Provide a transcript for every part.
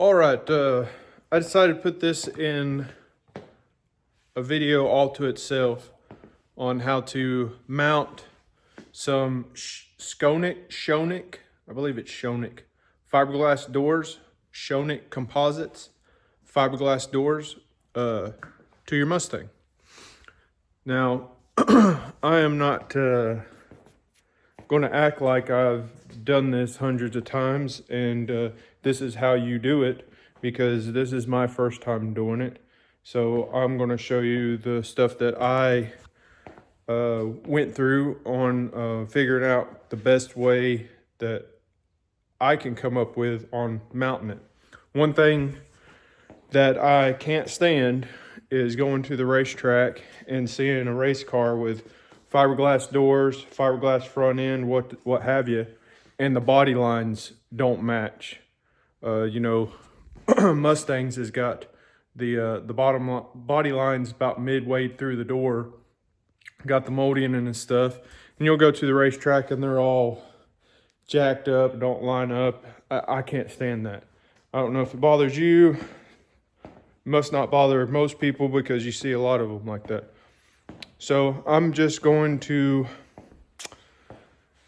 All right, I decided to put this in a video all to itself on how to mount some Shonik, I believe it's Shonik, fiberglass doors, Shonik composites, fiberglass doors to your Mustang. Now, I am not going to act like I've done this hundreds of times and this is how you do it, because this is my first time doing it. So I'm going to show you the stuff that I went through on figuring out the best way that I can come up with on mounting it. One thing that I can't stand is going to the racetrack and seeing a race car with fiberglass doors, fiberglass front end, what have you, and the body lines don't match. Mustangs has got the bottom body lines about midway through the door, got the molding and stuff, and you'll go to the racetrack and they're all jacked up, don't line up. I can't stand that. I don't know if it bothers you. It must not bother most people because you see a lot of them like that. So I'm just going to,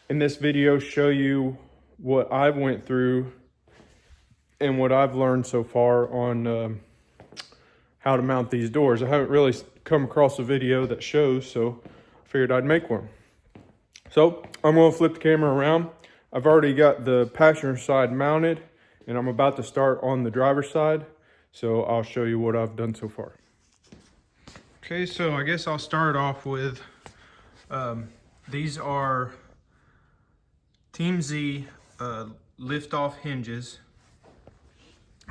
in this video, show you what I've went through and what I've learned so far on how to mount these doors. I haven't really come across a video that shows, so I figured I'd make one. So I'm going to flip the camera around. I've already got the passenger side mounted and I'm about to start on the driver's side. So I'll show you what I've done so far. Okay, so I guess I'll start off with, these are Team Z lift-off hinges.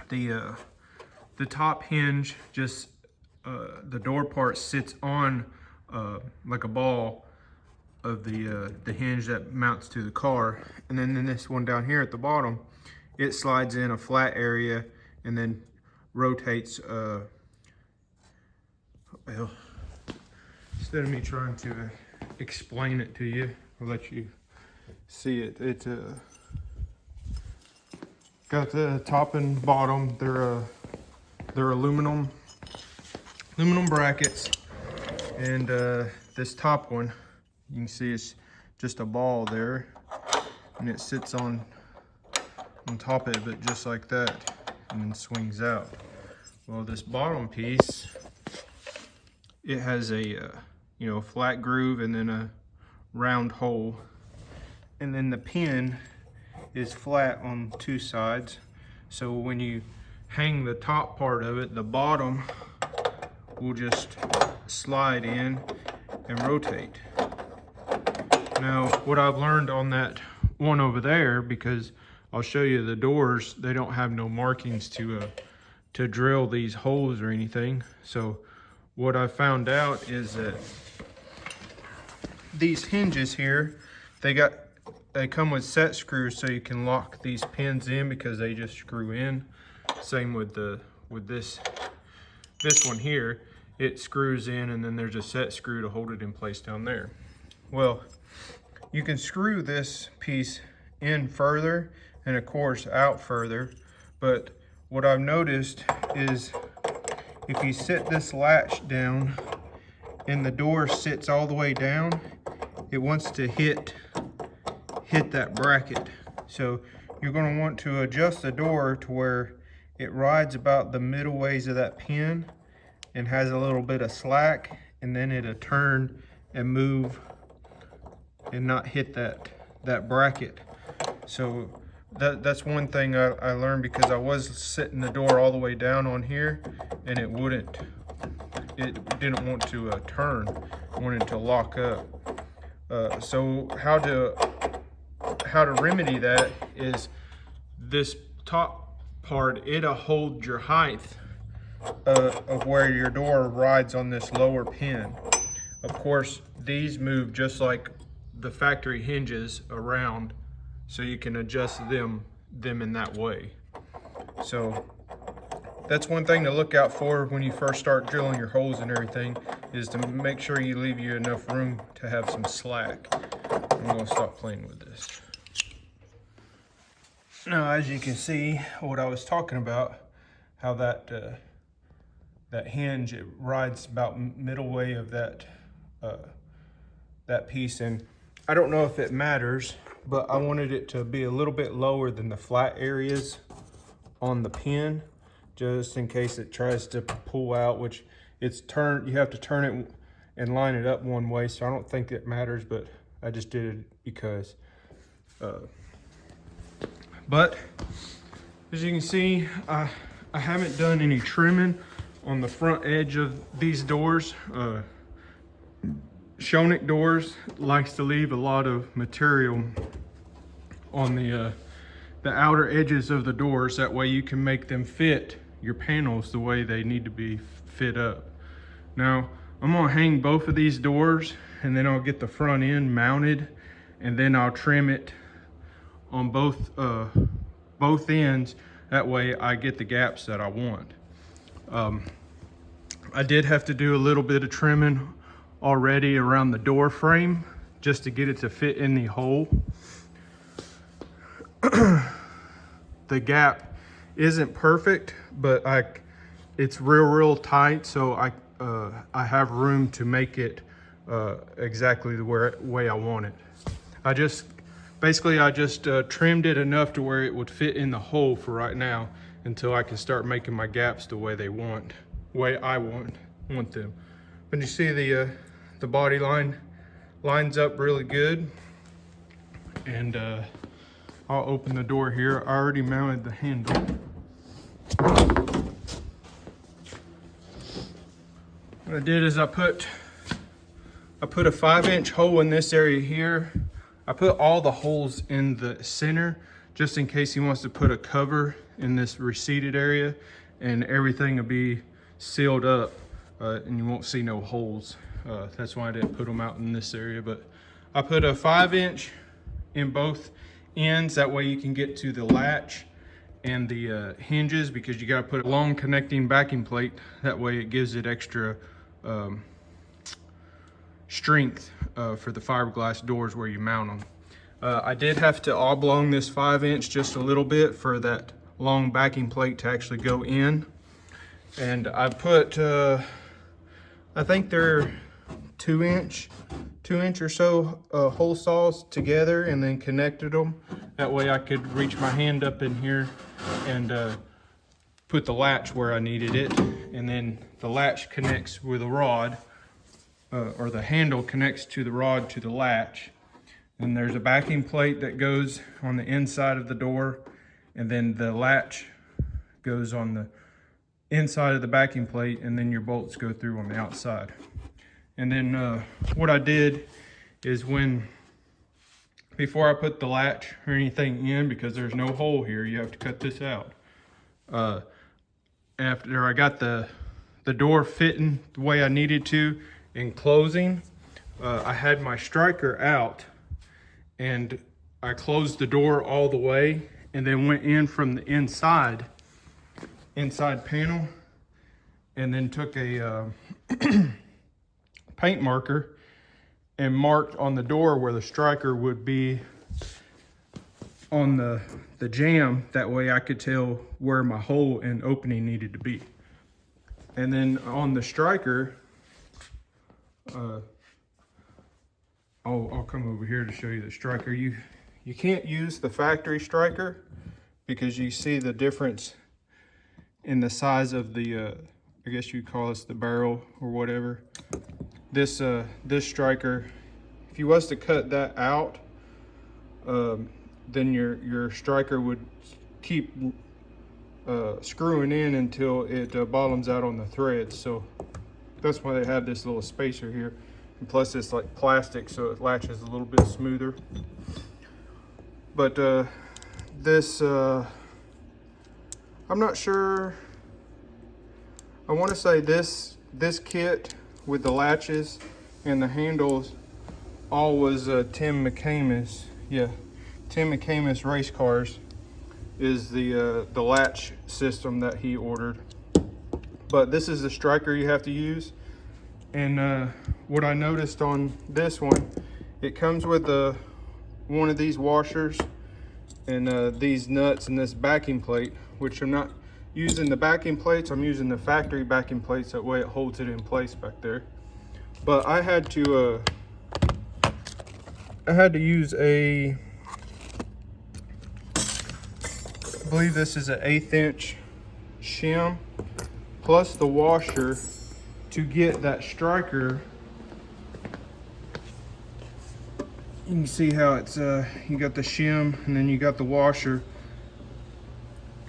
The top hinge, just the door part sits on like a ball of the hinge that mounts to the car, and then this one down here at the bottom, it slides in a flat area and then rotates. Well, instead of me trying to explain it to you, I'll let you see it. It's got the top and bottom. They're aluminum brackets, and this top one, you can see it's just a ball there, and it sits on top of it just like that, and then swings out. Well, this bottom piece, it has a flat groove and then a round hole, and then the pin is flat on two sides. So when you hang the top part of it, the bottom will just slide in and rotate. Now, what I've learned on that one over there, because I'll show you the doors, they don't have no markings to drill these holes or anything. So what I found out is that these hinges here, they come with set screws, so you can lock these pins in because they just screw in. Same with this one here, it screws in and then there's a set screw to hold it in place down there. Well, you can screw this piece in further and of course out further, but what I've noticed is if you sit this latch down and the door sits all the way down, it wants to hit that bracket. So you're going to want to adjust the door to where it rides about the middle ways of that pin and has a little bit of slack, and then it'll turn and move and not hit that bracket. So that's one thing I learned, because I was sitting the door all the way down on here and it didn't want to turn, it wanted to lock up. So how to remedy that is this top part, it'll hold your height of where your door rides on this lower pin. Of course, these move just like the factory hinges around, so you can adjust them in that way. So that's one thing to look out for when you first start drilling your holes and everything, is to make sure you leave you enough room to have some slack. I'm going to stop playing with this. Now, as you can see, what I was talking about, how that that hinge, it rides about middle way of that that piece, and I don't know if it matters, but I wanted it to be a little bit lower than the flat areas on the pin, just in case it tries to pull out, which it's turned, you have to turn it and line it up one way, so I don't think it matters, but I just did it because but as you can see, I haven't done any trimming on the front edge of these doors. Shonik doors likes to leave a lot of material on the outer edges of the doors. That way you can make them fit your panels the way they need to be fit up. Now, I'm gonna hang both of these doors, and then I'll get the front end mounted, and then I'll trim it on both ends. That way I get the gaps that I want. I did have to do a little bit of trimming already around the door frame just to get it to fit in the hole. The gap isn't perfect, but it's real tight, so I have room to make it exactly the way I want it. I just trimmed it enough to where it would fit in the hole for right now, until I can start making my gaps the way I want them. When you see the body line lines up really good, and I'll open the door here. I already mounted the handle. What I did is I put a 5-inch hole in this area here. I put all the holes in the center just in case he wants to put a cover in this receded area, and everything will be sealed up and you won't see no holes. That's why I didn't put them out in this area, but I put a 5-inch in both ends. That way you can get to the latch and the hinges, because you got to put a long connecting backing plate. That way it gives it extra strength for the fiberglass doors where you mount them. I did have to oblong this 5-inch just a little bit for that long backing plate to actually go in. And I put, I think they're 2-inch or so hole saws together, and then connected them. That way I could reach my hand up in here and put the latch where I needed it. And then the latch connects with a rod, or the handle connects to the rod to the latch. And there's a backing plate that goes on the inside of the door, and then the latch goes on the inside of the backing plate, and then your bolts go through on the outside. And then what I did is, before I put the latch or anything in, because there's no hole here, you have to cut this out. After I got the door fitting the way I needed to in closing, I had my striker out, and I closed the door all the way, and then went in from the inside panel, and then took a paint marker and marked on the door where the striker would be on the jamb. That way I could tell where my hole and opening needed to be. And then on the striker, I'll come over here to show you the striker. You can't use the factory striker, because you see the difference in the size of the I guess you'd call this the barrel or whatever. This striker, if you was to cut that out, then your striker would keep screwing in until it bottoms out on the threads. So that's why they have this little spacer here. And plus it's like plastic, so it latches a little bit smoother. But this, I'm not sure. I want to say this kit with the latches and the handles all was Tim McCamus. Yeah, Tim McCamus Race Cars is the latch system that he ordered. But this is the striker you have to use. And what I noticed on this one, it comes with one of these washers, and these nuts and this backing plate, which I'm not using the backing plates, I'm using the factory backing plates. That way it holds it in place back there. But I had to use a, I believe this is an 1/8 inch shim plus the washer to get that striker. You can see how it's you got the shim and then you got the washer.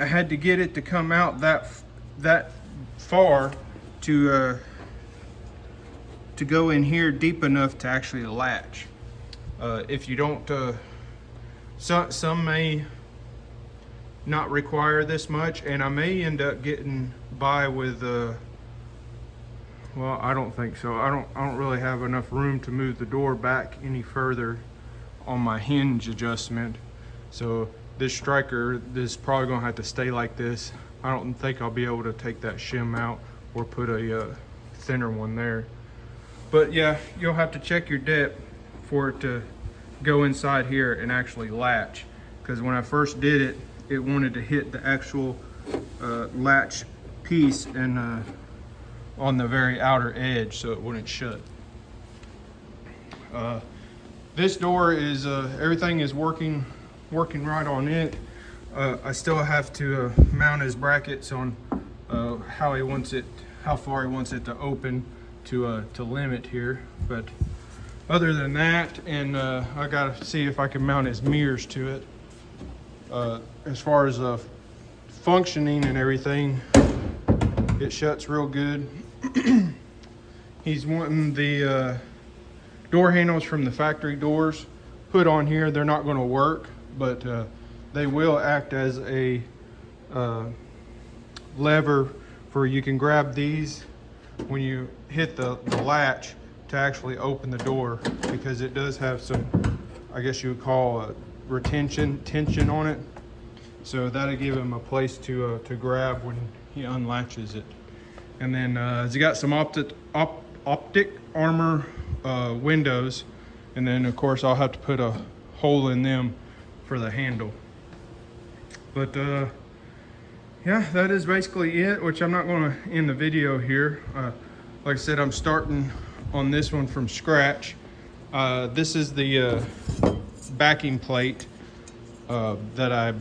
I had to get it to come out that far to go in here deep enough to actually latch. If you don't, some may not require this much, and I may end up getting by with well, I don't think so. I don't really have enough room to move the door back any further on my hinge adjustment. So this striker, this is probably gonna have to stay like this. I don't think I'll be able to take that shim out or put a thinner one there. But yeah, you'll have to check your depth for it to go inside here and actually latch. Because when I first did it, it wanted to hit the actual latch piece and on the very outer edge, so it wouldn't shut. This door is everything is working right on it. I still have to mount his brackets on how he wants it, how far he wants it to open to limit here. But other than that, and I gotta see if I can mount his mirrors to it. As far as functioning and everything, it shuts real good. He's wanting the door handles from the factory doors put on here. They're not going to work, but they will act as a lever for you can grab these when you hit the latch to actually open the door, because it does have some, I guess you would call tension on it. So that'll give him a place to grab when he unlatches it. And then he's got some optic armor windows, and then of course I'll have to put a hole in them for the handle. But yeah, that is basically it, which I'm not going to end the video here. Like I said, I'm starting on this one from scratch. This is the backing plate that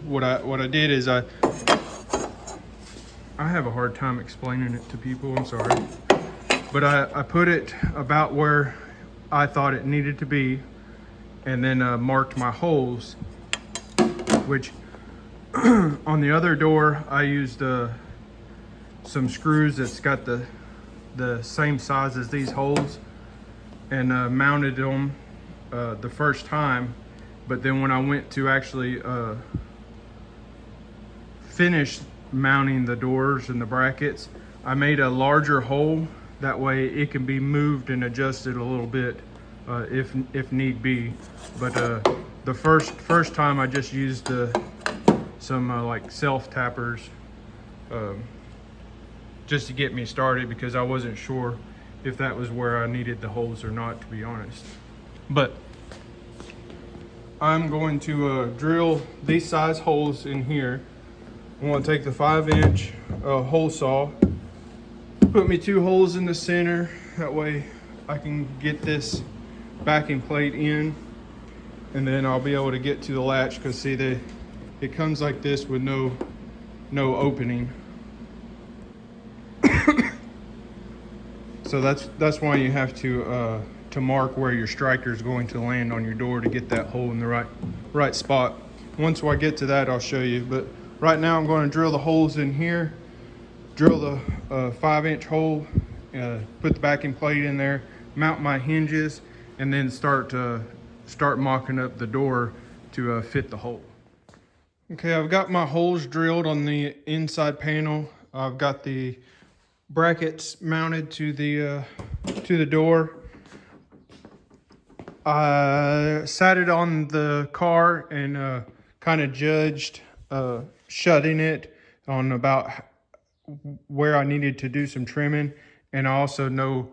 what I did is I have a hard time explaining it to people, I'm sorry. But I put it about where I thought it needed to be, and then marked my holes, which on the other door I used some screws that's got the same size as these holes, and mounted them the first time. But then when I went to actually finish mounting the doors and the brackets, I made a larger hole. That way it can be moved and adjusted a little bit if need be. But the first time I just used some like self tappers just to get me started, because I wasn't sure if that was where I needed the holes or not, to be honest. But I'm going to drill these size holes in here. I'm going to take the 5-inch hole saw, put me 2 holes in the center. That way I can get this backing plate in, and then I'll be able to get to the latch, because see, it comes like this with no opening. So that's why you have to mark where your striker is going to land on your door to get that hole in the right spot. Once I get to that, I'll show you. But right now I'm going to drill the holes in here, drill the 5-inch hole, put the backing plate in there, mount my hinges, and then start mocking up the door to fit the hole. Okay, I've got my holes drilled on the inside panel. I've got the brackets mounted to the door. I sat it on the car and kind of judged shutting it on about where I needed to do some trimming, and I also know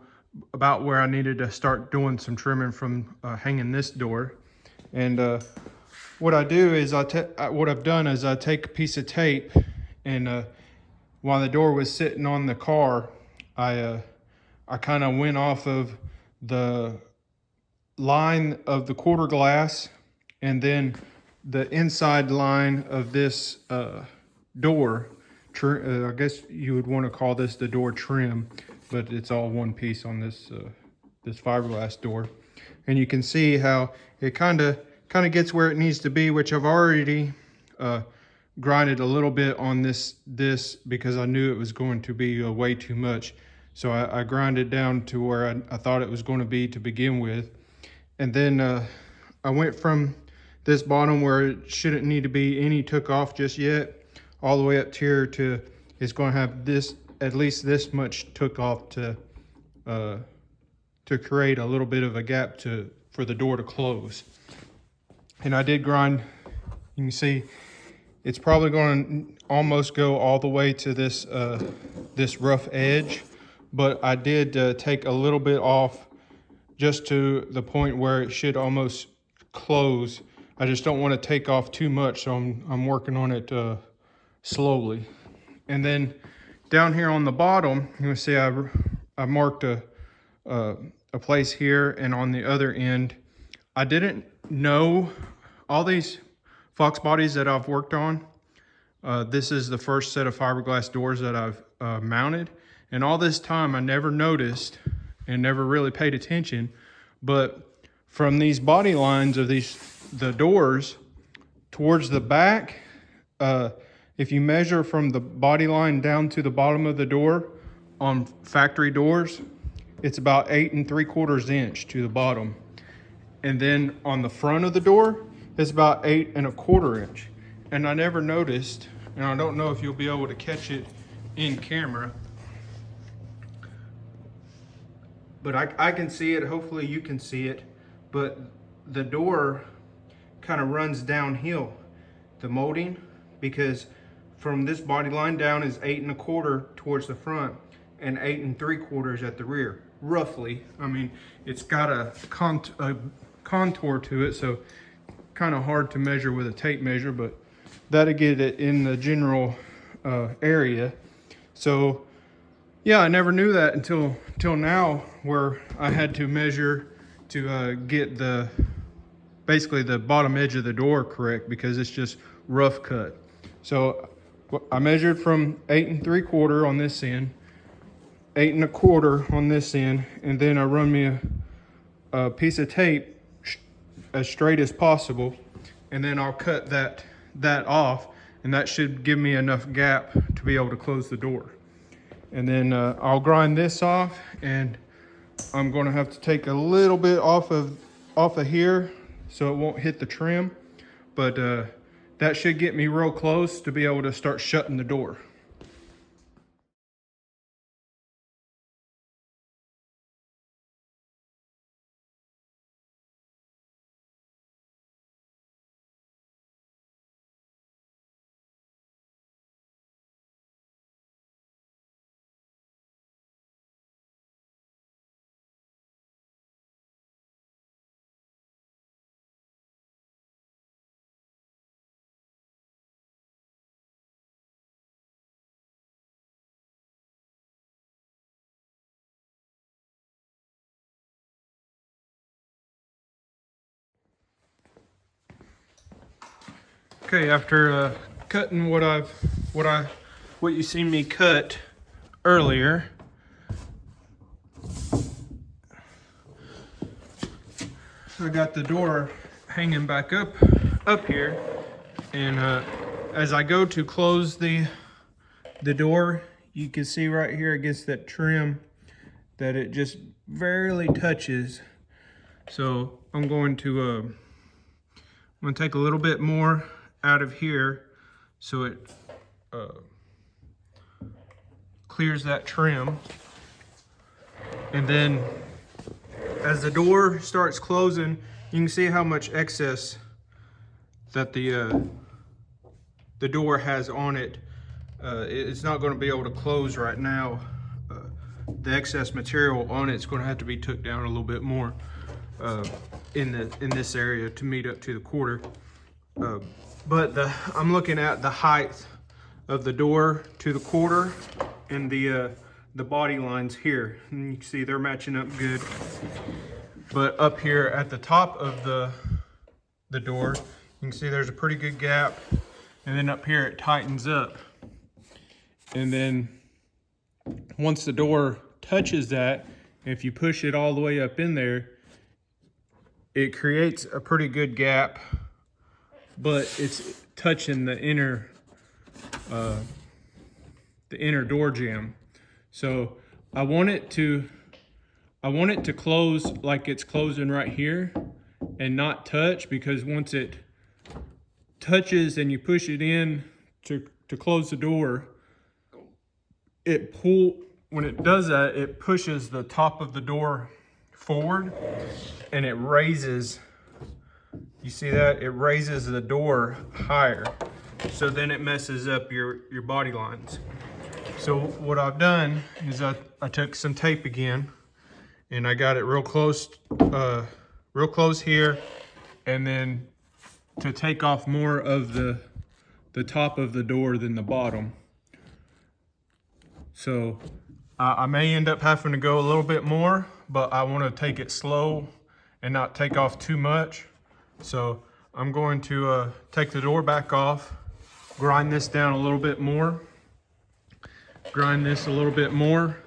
about where I needed to start doing some trimming from hanging this door. And what I do is what I've done is I take a piece of tape, and while the door was sitting on the car, I kind of went off of the line of the quarter glass, and then the inside line of this door. I guess you would want to call this the door trim, but it's all one piece on this this fiberglass door. And you can see how it kind of gets where it needs to be, which I've already grinded a little bit on this because I knew it was going to be way too much. So I grinded down to where I thought it was going to be to begin with. And then I went from this bottom where it shouldn't need to be any took off just yet, all the way up here to it's going to have this, at least this much took off to create a little bit of a gap for the door to close. And I did grind. You can see it's probably going to almost go all the way to this this rough edge, but I did take a little bit off just to the point where it should almost close. I just don't want to take off too much, so I'm working on it slowly. And then down here on the bottom, you can see I marked a place here, and on the other end, I didn't know all these fox bodies that I've worked on. This is the first set of fiberglass doors that I've mounted, and all this time I never noticed and never really paid attention, but from these body lines of the doors towards the back, if you measure from the body line down to the bottom of the door on factory doors, it's about 8 3/4 inch to the bottom. And then on the front of the door, it's about 8 1/4 inch. And I never noticed, and I don't know if you'll be able to catch it in camera, but I can see it. Hopefully you can see it. But the door kind of runs downhill, the molding, because from this body line down is 8 1/4 towards the front and 8 3/4 at the rear, roughly. I mean, it's got a contour to it, so kind of hard to measure with a tape measure, but that'll get it in the general area. So yeah, I never knew that until now, where I had to measure to get basically the bottom edge of the door correct, because it's just rough cut. So I measured from 8 3/4 on this end, 8 1/4 on this end, and then I run me a piece of tape as straight as possible, and then I'll cut that off, and that should give me enough gap to be able to close the door. And then I'll grind this off, and I'm going to have to take a little bit off of here so it won't hit the trim, but that should get me real close to be able to start shutting the door. Okay, after cutting what you seen me cut earlier, I got the door hanging back up here, and as I go to close the door, you can see right here against that trim that it just barely touches. So I'm going to take a little bit more out of here so it clears that trim. And then as the door starts closing, you can see how much excess that the door has on it. It's not going to be able to close right now. The excess material on it's going to have to be took down a little bit more in this area to meet up to the quarter. But I'm looking at the height of the door to the quarter and the body lines here. And you can see they're matching up good. But up here at the top of the door, you can see there's a pretty good gap. And then up here it tightens up. And then once the door touches that, if you push it all the way up in there, it creates a pretty good gap, but it's touching the inner door jamb. So I want it to close like it's closing right here and not touch, because once it touches and you push it in to close the door, when it does that, it pushes the top of the door forward and it raises, you see that? It raises the door higher. So then it messes up your body lines. So what I've done is I took some tape again and I got it real close here, and then to take off more of the top of the door than the bottom. So I may end up having to go a little bit more, but I want to take it slow and not take off too much. So I'm going to take the door back off, grind this down a little bit more, grind this a little bit more,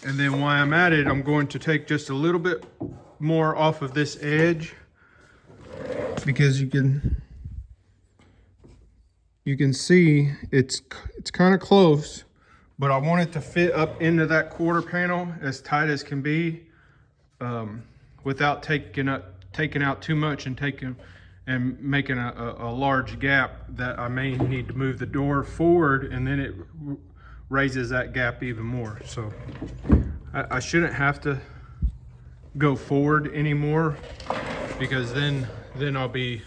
and then while I'm at it, I'm going to take just a little bit more off of this edge, because you can see it's kind of close, but I want it to fit up into that quarter panel as tight as can be, without taking out too much and making a large gap that I may need to move the door forward, and then it raises that gap even more. So I shouldn't have to go forward anymore, because then I'll be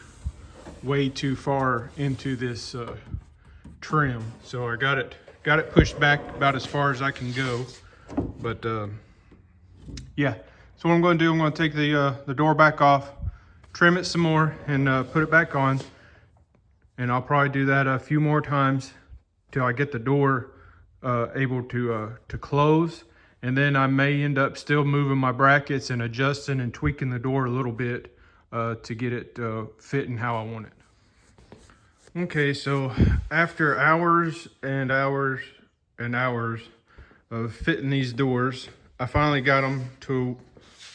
way too far into this trim. So I got it pushed back about as far as I can go. But yeah, so what I'm going to do, I'm going to take the door back off, trim it some more, and put it back on. And I'll probably do that a few more times till I get the door able to close. And then I may end up still moving my brackets and adjusting and tweaking the door a little bit to get it fitting how I want it. Okay, so after hours and hours and hours of fitting these doors, I finally got them to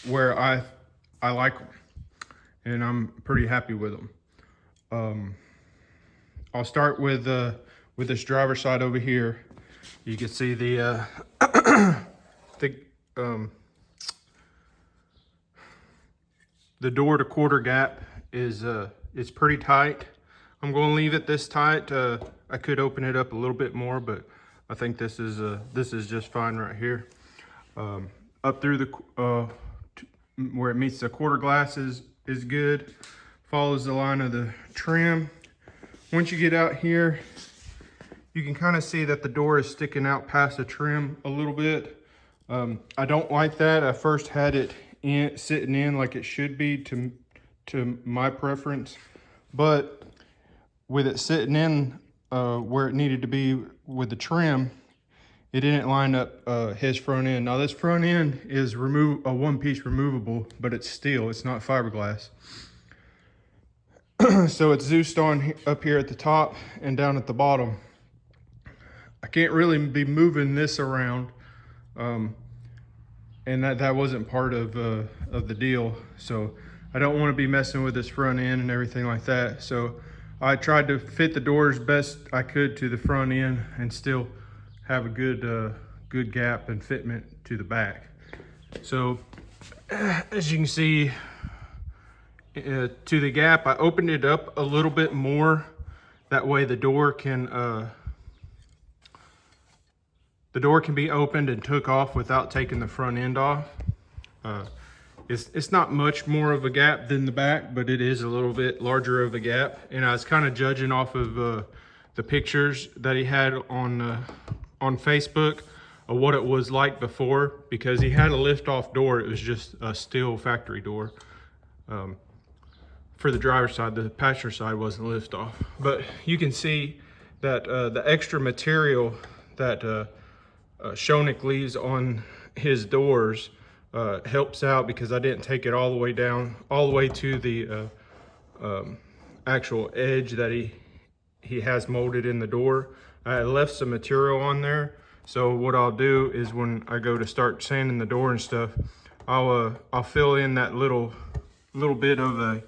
where I like them, and I'm pretty happy with them. I'll start with this driver's side over here. You can see the door to quarter gap is pretty tight. I'm going to leave it this tight. I could open it up a little bit more, but I think this is just fine right here. Up through the where it meets the quarter glass is good. Follows the line of the trim. Once you get out here, you can kind of see that the door is sticking out past the trim a little bit. I don't like that. I first had it sitting in like it should be to my preference, but with it sitting in where it needed to be with the trim, it didn't line up his front end. Now this front end is a one-piece removable, but it's steel, it's not fiberglass. So it's Zeused on up here at the top and down at the bottom. I can't really be moving this around, and that wasn't part of the deal. So I don't want to be messing with this front end and everything like that. So I tried to fit the doors best I could to the front end and still have a good gap and fitment to the back. So as you can see, to the gap, I opened it up a little bit more. That way the door can be opened and took off without taking the front end off. It's not much more of a gap than the back, but it is a little bit larger of a gap. And I was kind of judging off of the pictures that he had on Facebook of what it was like before, because he had a lift-off door. It was just a steel factory door. for the driver's side. The passenger side wasn't lift off. But you can see that the extra material that Shonik leaves on his doors helps out, because I didn't take it all the way down, all the way to the actual edge that he has molded in the door. I left some material on there. So what I'll do is when I go to start sanding the door and stuff, I'll fill in that little bit of a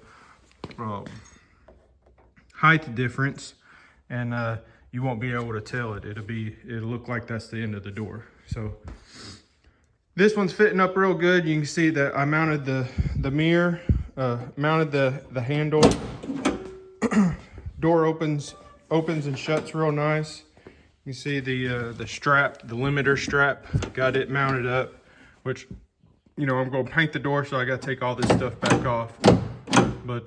height difference, and you won't be able to tell it. It'll look like that's the end of the door. So this one's fitting up real good. You can see that I mounted the mirror, mounted the handle. Door opens and shuts real nice. You can see the strap, the limiter strap, got it mounted up, which, you know, I'm gonna paint the door, so I gotta take all this stuff back off. But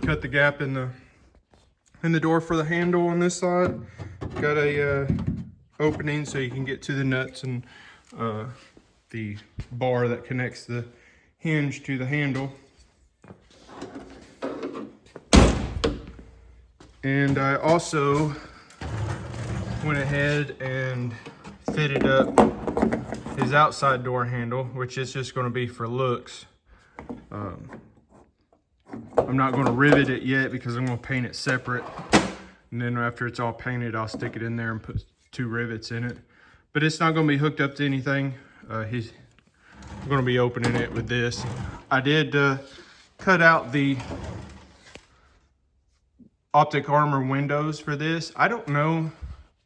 cut the gap in the door for the handle on this side. Got a opening so you can get to the nuts and the bar that connects the hinge to the handle. And I also went ahead and fitted up his outside door handle, which is just going to be for looks. I'm not going to rivet it yet because I'm going to paint it separate. And then after it's all painted, I'll stick it in there and put 2 rivets in it. But it's not going to be hooked up to anything. He's going to be opening it with this. I did cut out the optic armor windows for this. I don't know.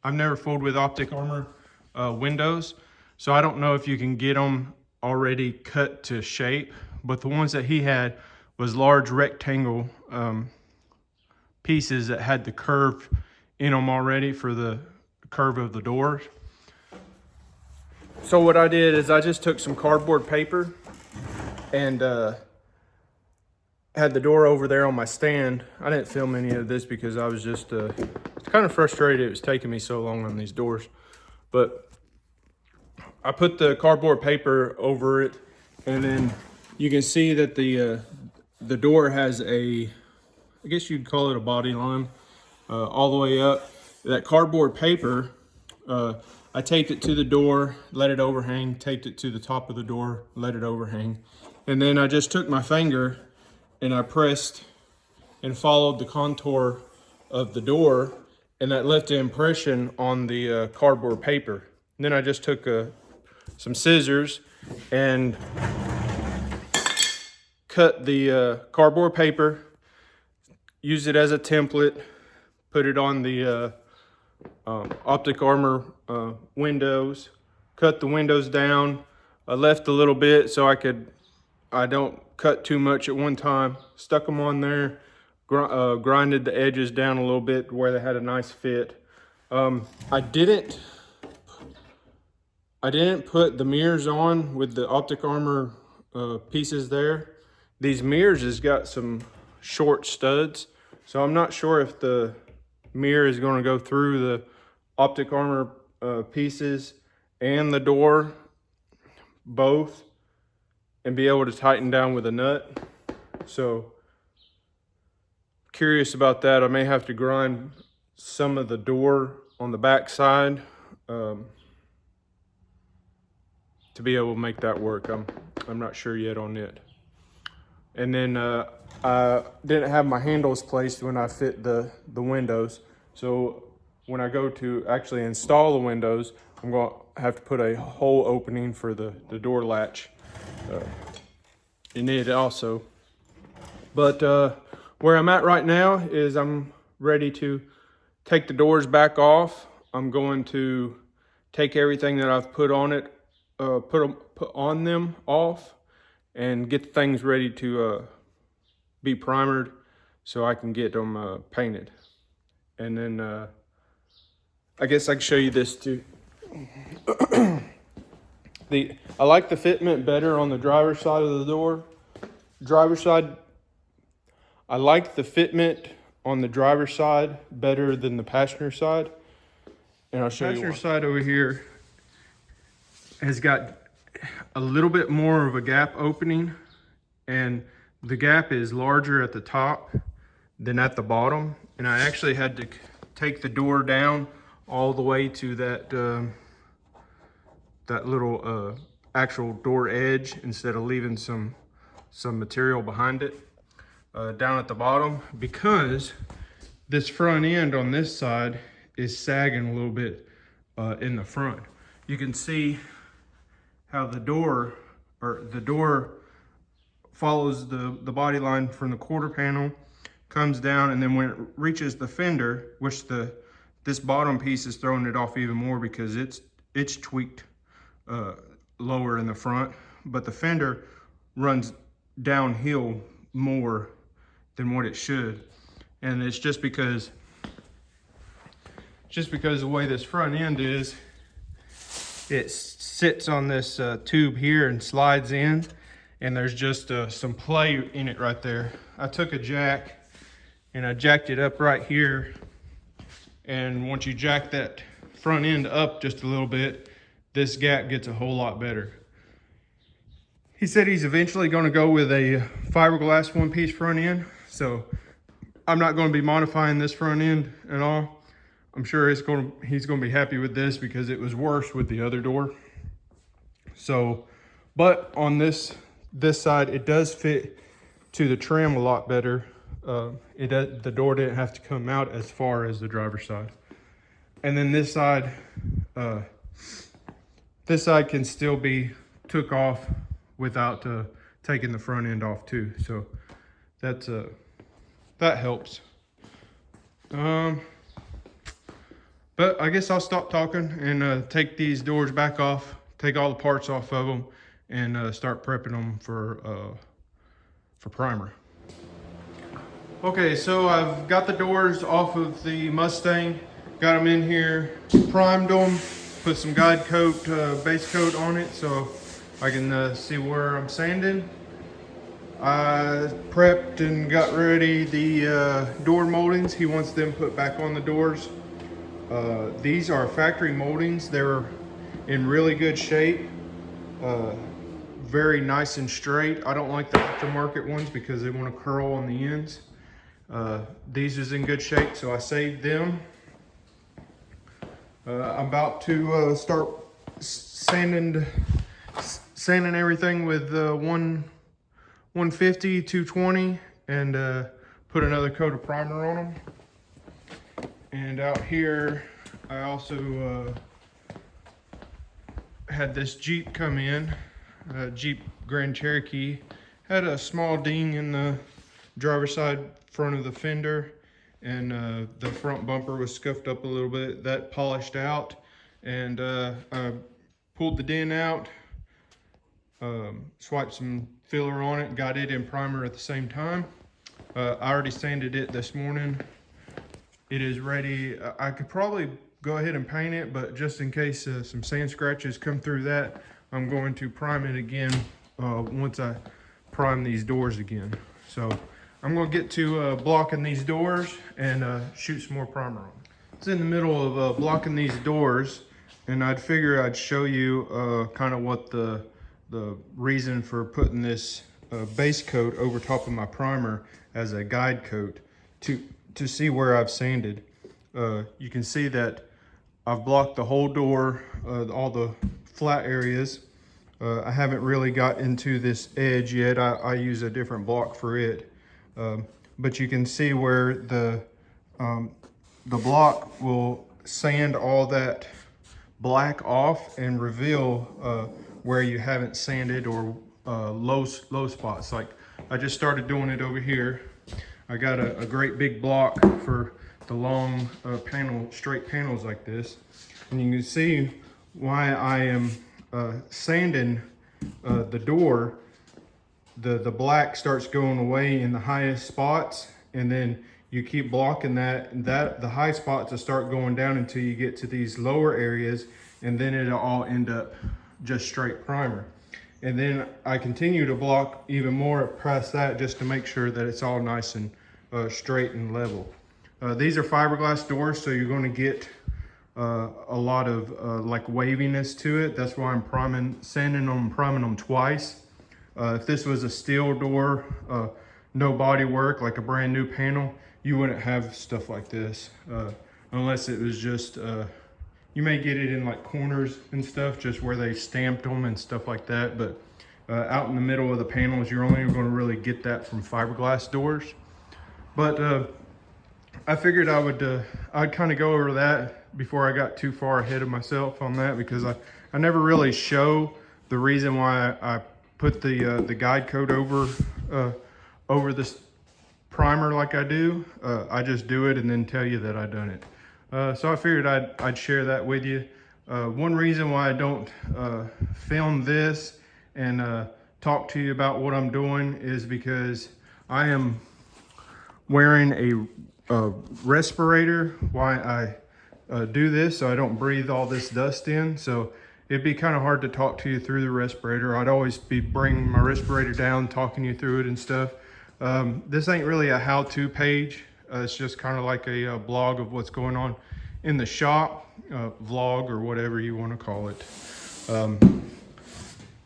I've never fooled with optic armor windows, so I don't know if you can get them already cut to shape. But the ones that he had was large rectangle pieces that had the curve in them already for the curve of the door. So what I did is I just took some cardboard paper and had the door over there on my stand. I didn't film any of this because I was just kind of frustrated it was taking me so long on these doors. But I put the cardboard paper over it, and then you can see that the door has a, I guess you'd call it a body line, all the way up. That cardboard paper, I taped it to the door, let it overhang, taped it to the top of the door, let it overhang. And then I just took my finger and I pressed and followed the contour of the door, and that left an impression on the cardboard paper. And then I just took some scissors and cut the cardboard paper, used it as a template, put it on the optic armor windows, cut the windows down. I left a little bit so I don't cut too much at one time. Stuck them on there, grinded the edges down a little bit where they had a nice fit. I didn't put the mirrors on with the optic armor pieces there. These mirrors has got some short studs, so I'm not sure if the mirror is going to go through the optic armor pieces and the door both and be able to tighten down with a nut. So curious about that. I may have to grind some of the door on the back side to be able to make that work. I'm not sure yet on it. And then I didn't have my handles placed when I fit the windows. So when I go to actually install the windows, I'm going to have to put a hole opening for the door latch in it also. But where I'm at right now is I'm ready to take the doors back off. I'm going to take everything that I've put on it, put on them off, and get things ready to be primered so I can get them painted. And then I guess I can show you this too. I like the fitment better on the driver's side of the door. Driver's side, I like the fitment on the driver's side better than the passenger side. And I'll show you. The passenger side over here has got a little bit more of a gap opening, and the gap is larger at the top than at the bottom, and I actually had to take the door down all the way to that that little actual door edge instead of leaving some material behind it down at the bottom, because this front end on this side is sagging a little bit in the front. You can see how the door follows the body line from the quarter panel, comes down, and then when it reaches the fender, which this bottom piece is throwing it off even more because it's tweaked lower in the front, but the fender runs downhill more than what it should, and it's just because the way this front end is, it sits on this tube here and slides in, and there's just some play in it right there. I took a jack and I jacked it up right here, and once you jack that front end up just a little bit, this gap gets a whole lot better. He said he's eventually going to go with a fiberglass one-piece front end, so I'm not going to be modifying this front end at all. I'm sure he's going to be happy with this because it was worse with the other door. So, but on this side, it does fit to the trim a lot better. The door didn't have to come out as far as the driver's side. And then this side can still be took off without taking the front end off too. So that helps. But I guess I'll stop talking and take these doors back off, take all the parts off of them, and start prepping them for primer. Okay, so I've got the doors off of the Mustang, got them in here, primed them, put some guide coat, base coat on it so I can see where I'm sanding. I prepped and got ready the door moldings. He wants them put back on the doors. These are factory moldings. They're in really good shape, very nice and straight. I don't like the aftermarket ones because they want to curl on the ends. These is in good shape, so I saved them. I'm about to start sanding everything with 150, 220, and put another coat of primer on them. And out here, I also had this Jeep come in, Jeep Grand Cherokee. Had a small ding in the driver's side front of the fender, and the front bumper was scuffed up a little bit. That polished out, and I pulled the dent out, swiped some filler on it, got it in primer at the same time. I already sanded it this morning. It is ready. I could probably go ahead and paint it, but just in case some sand scratches come through that, I'm going to prime it again once I prime these doors again. So I'm going to get to blocking these doors and shoot some more primer on. It's in the middle of blocking these doors, and I'd figure I'd show you kind of what the reason for putting this base coat over top of my primer as a guide coat to see where I've sanded. You can see that I've blocked the whole door, all the flat areas. I haven't really got into this edge yet. I use a different block for it. But you can see where the block will sand all that black off and reveal where you haven't sanded or low spots. Like I just started doing it over here. I got a great big block for the long straight panels like this. And you can see why I am sanding the door. The black starts going away in the highest spots, and then you keep blocking the high spots will start going down until you get to these lower areas, and then it'll all end up just straight primer. And then I continue to block even more past that just to make sure that it's all nice and straight and level. These are fiberglass doors, so you're going to get a lot of like waviness to it. That's why I'm sanding them, priming them twice. If this was a steel door, no body work, like a brand new panel, you wouldn't have stuff like this, unless it was just, you may get it in like corners and stuff, just where they stamped them and stuff like that. But out in the middle of the panels, you're only going to really get that from fiberglass doors. But I figured I'd kind of go over that before I got too far ahead of myself on that, because I never really show the reason why I put the guide coat over this primer like I do. I just do it and then tell you that I've done it. So I figured I'd share that with you. One reason why I don't film this and talk to you about what I'm doing is because I am wearing a respirator while I do this, so I don't breathe all this dust in. So it'd be kind of hard to talk to you through the respirator. I'd always be bringing my respirator down, talking you through it and stuff. This ain't really a how-to page. It's just kind of like a blog of what's going on in the shop, vlog or whatever you want to call it.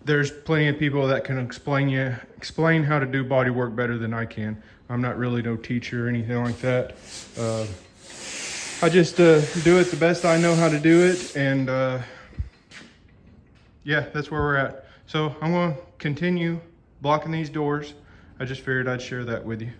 There's plenty of people that can explain how to do body work better than I can. I'm not really no teacher or anything like that. I just do it the best I know how to do it, and yeah, that's where we're at. So I'm going to continue blocking these doors. I just figured I'd share that with you.